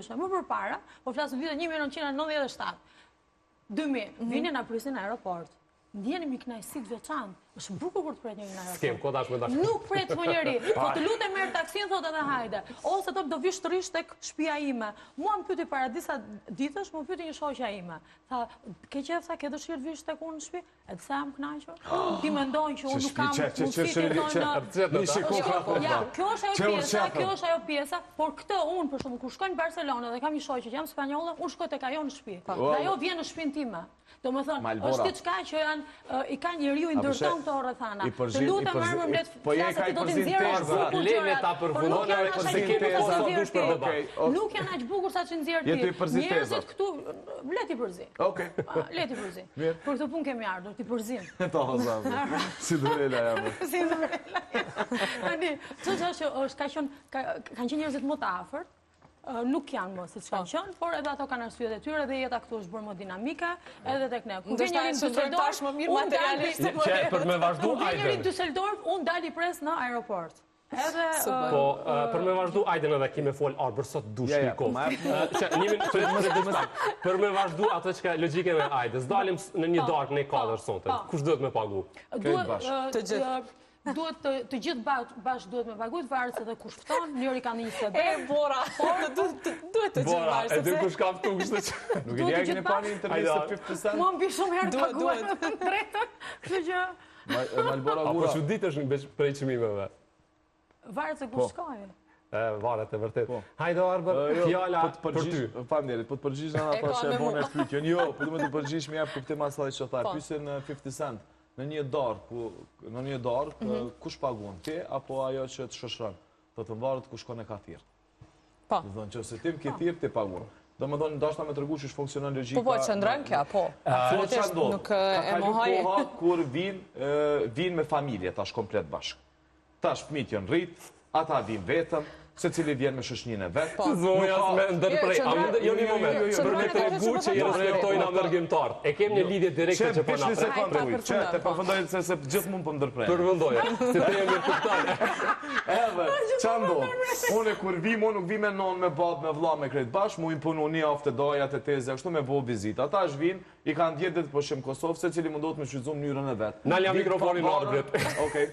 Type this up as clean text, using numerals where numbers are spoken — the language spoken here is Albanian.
ndryshe. Më përpara, po flas në vitin 1997. 2000, vini na prisin në aeroport. Ndjeni mi kënaqësi të veçantë. Është bukur kur të pret njëri në aeroport. Skem, ko tash me tash. Nuk pret më njëri. Po të lutem merr taksin thotë edhe hajde. Ose do vish të rish tek shtëpia ime. Mua më pyeti para disa ditësh, më pyeti një shoqja ime. Tha, ke qejf sa ke dëshirë të vish tek unë në shtëpi? Edhe sa jam kënaqur. Ti mendon që unë nuk kam mundësi të ja, kjo është ajo pjesa, por këtë unë për shembull kur shkoj në Barcelonë dhe kam një shoqë që jam spanjolle, unë shkoj tek ajo në shtëpi. Dhe ajo vjen në shtëpinë time. Domethënë, është diçka që janë i ka njeriu i ndërton këto rrethana. Të lutem marrë më mblet. Po je ka i përzin teza. Lele ta përfundon ajo përzin teza dush për debat. Nuk janë aq bukur sa që nxjerr ti. Je ti përzin teza. Njerëzit këtu leti përzin. Okej. Leti përzin. Për këtë punë kemi ardhur, ti përzin. Ta hoza. Si dorela jam. Si dorela. Tani, çfarë është kanë qenë njerëzit më të afërt. Nuk janë më siç kanë qenë, por edhe ato kanë arsyet e tyre dhe jeta këtu është bërë më dinamike, edhe tek ne. Kur vjen njëri në Düsseldorf, më mirë materialisht. Për me vazhdu Ajden. Njëri në Düsseldorf, unë dali pres në aeroport. Edhe po për me vazhdu Ajden edhe kime fol arbër sot dush një kohë. Për me vazhdu ato që ka logjike me Ajden, s'dalim në një darkë në 4 sonte. Kush duhet me pagu? Të gjithë. Duhet të gjithë bashkë duhet me paguajt, varet edhe kush fton, njëri ka një CD. Bora, duhet të gjithë varet. E dy kush ka ftu kështu që. Nuk e di në pani intervistë 50 Cent. Mua mbi shumë herë paguajt në drejtën. Kështu që Malbora Gura. Apo çuditësh prej çmimeve. Varet se kush shkoj. Varet e vërtet. Hajde Arbër, fjala për ty. Faleminderit, po të përgjigjesh ato që e bën pyetjen. Jo, po duhet të përgjigjesh më jap kuptim asaj që tha. Pyetën 50 Cent. Në një darkë, kush paguan, ti apo ajo që të shoshron? Do të varet kush shkon e ka thirr. Po. Do të thonë që se ti ke thirr, ti paguan. Domethënë ndoshta më tregu çish funksionon logjika. Po qëndron kjo, po. Absolutisht nuk e mohoj. Ka kur vin me familje tash komplet bashk. Tash fëmijët janë rrit, ata vin vetëm, secili vjen me shoqëninë e vet. Zoja me ndërprej. Jo një moment. Për me tregu që i respektojnë ndërgjimtarët. E kem një lidhje direkte që po na prek. Çe të përfundoj se gjithmonë po ndërprej. Përfundoj. Se të jemi kupton. Edhe çando. Unë kur vi, unë nuk vi me non, me bab, me vlla, me krejt bash, mu imponu një aftë doja të teze, ashtu me bëu vizitë. Ata as vin, i kanë dhjetë ditë po shem Kosovë, secili mundohet me shfrytëzuar mënyrën e vet. Nalja mikrofonin në arbet. Okej.